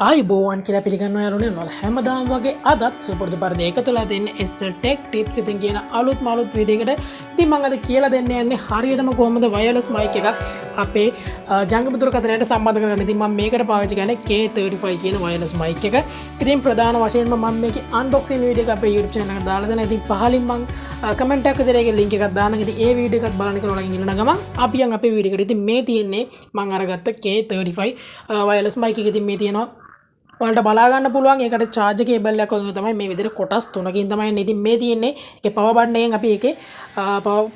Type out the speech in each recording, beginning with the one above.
ආයිබෝවන් කියලා පිළිගන්නවා යාළුවනේ ඔයාලා හැමදාම වගේ අදත් සුපුරුදු පරිදි එකතුලා දෙන්නේ ටෙක් ටිප්ස් ඉතින් කියන අලුත් වීඩියෝ එකට. ඉතින් මම අද කියලා දෙන්න යන්නේ හරියටම කොහොමද වයර්ලස් මයික් එකක් අපේ ජංගම දුරකථනයට සම්බන්ධ කරගන්න. ඉතින් මම මේකට පාවිච්චි කරන්නේ K35 කියන වයර්ලස් මයික් එක. ඉතින් ප්‍රධාන වශයෙන්ම මම මේකේ අන්බොක්සින් වීඩියෝ එක අපේ YouTube channel එකට දාලා දෙනවා. ඉතින් පහලින් මම කමෙන්ට් එකක විතර ඒකේ link එකක් දානවා. ඉතින් ඒ වීඩියෝ එකත් බලන්න කියලා ඔයාලා ඉන්න ගමන් අපි යන් අපේ වීඩියෝ එකට. ඉතින් මේ තියෙන්නේ මම අරගත්ත K35 වයර්ලස් මයික් එක. ඉතින් මේ තියෙනවා ඔයාලට බලා ගන්න පුළුවන් ඒකට charge cable එකක් වගේ තමයි මේ විදිහට කොටස් තුනකින් තමයි එන්නේ. ඉතින් මේ තියෙන්නේ ඒකේ power button එකෙන් අපි ඒකේ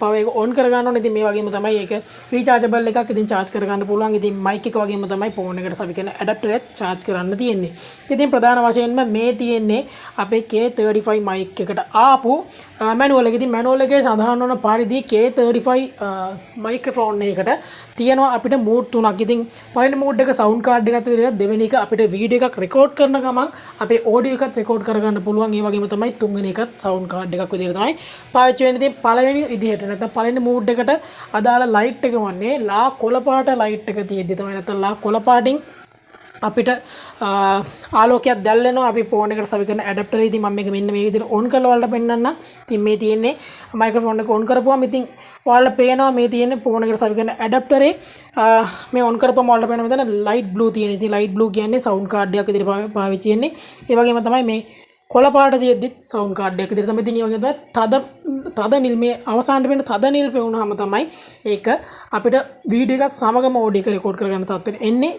power එක on කර ගන්න ඕනේ. ඉතින් මේ වගේම තමයි ඒක rechargeable එකක්. ඉතින් charge කර ගන්න පුළුවන්. ඉතින් mic එක වගේම තමයි phone එකට සවි කරන adapter එක charge කරන්න තියෙන්නේ. ඉතින් ප්‍රධාන වශයෙන්ම මේ තියෙන්නේ අපේ K35 mic එකට ආපු manual එක. ඉතින් manual එකේ සඳහන් වන පරිදි K35 microphone එකකට තියෙනවා අපිට mood තුනක්. ඉතින් පළවෙනි mood එක sound card එකත් විදිහට, දෙවෙනි එක අපිට video එකක් record කරන ගමන් අපේ audio එකත් record කරගන්න පුළුවන්. ඒ වගේම තමයි තුන්වෙනි එකත් sound card එකක් විදිහට තමයි පාවිච්චි වෙන්නේ. ඉතින් පළවෙනි විදිහට නැත්නම් පළවෙනි mood එකට අදාළ light එක වන්නේ ලා කොළ පාට light එක තියෙද්දි තමයි, නැත්නම් ලා කොළ පාටින් අපිට ආලෝකයක් දැල්වෙනවා අපි ෆෝන් එකට සවි කරන ඇඩැප්ටර් එක. ඉතින් මම මේක මෙන්න මේ විදිහට ඔන් කරලා ඔයාලට පෙන්නන්න. ඉතින් මේ තියෙන්නේ මයික්‍රොෆෝන් එක ඔන් කරපුවාම ඉතින් ඔයාලට පේනවා මේ තියෙන්නේ ෆෝන් එකට සවි කරන ඇඩැප්ටර් එක. මේ ඔන් කරපුවාම ඔයාලට පේනවා මෙතන ලයිට් බ්ලූ තියෙන. ඉතින් ලයිට් බ්ලූ කියන්නේ සවුන්ඩ් කාඩ් එකක් විදිහට පාවිච්චි වෙන්නේ. ඒ වගේම තමයි මේ කොළ පාට තියෙද්දිත් සවුන්ඩ් කාඩ් එකක් විදිහට තමයි. ඉතින් ඒ වගේම තමයි තද නිල්, මේ අවසානට වෙන තද නිල් පෙවුනහම තමයි ඒක අපිට වීඩියෝ එකත් සමගම ඔඩියෝ එක රෙකෝඩ් කරගන්න තත්ත්වෙට එන්නේ.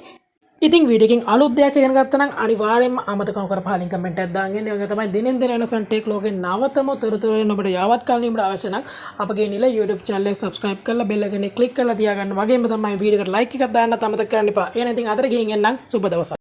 ඉතින් වීඩියෝ එකෙන් අලුත් දෙයක් ඉගෙන ගත්තා නම් අනිවාර්යයෙන්ම අමතක නොකර පහලින් කමෙන්ට් එකක් දාන්න. ඒ වගේ තමයි දිනෙන් දින වෙනසන් ටෙක් ලෝකේ නවතම තොරතුරු වලින් ඔබට යාවත් කාලෙ නිමට අවශ්‍ය නම් අපගේ නිල YouTube channel එක subscribe කරලා bell එකනේ click කරලා තියාගන්න. වගේම තමයි වීඩියෝ එකට like එකක් දාන්නත් අමතක කරන්න එපා. එහෙනම් ඉතින් අතට ගිහින් එන්නම්. සුබ දවසක්.